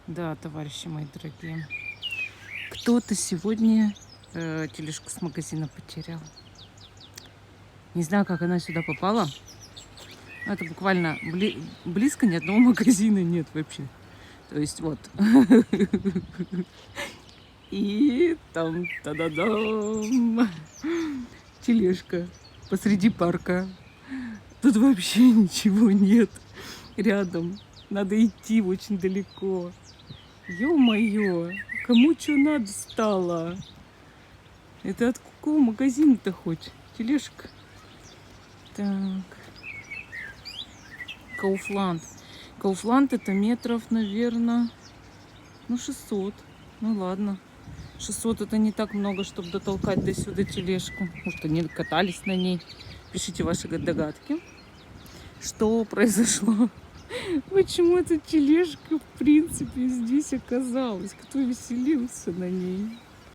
Да, товарищи мои дорогие, кто-то сегодня тележку с магазина потерял. Не знаю, как она сюда попала. Это буквально близко ни одного магазина нет вообще. То есть вот. И там, та-да-дам, тележка посреди парка. Тут вообще ничего нет рядом. Надо идти очень далеко. Ё-моё, кому что надо стало? Это от какого магазина-то хоть? Тележка. Так, Кауфланд. Кауфланд это метров, наверное, 600. Ну ладно. 600 это не так много, чтобы дотолкать до сюда тележку. Может, они катались на ней. Пишите ваши догадки. Что произошло? Почему эта тележка, в принципе, здесь оказалась? Кто веселился на ней?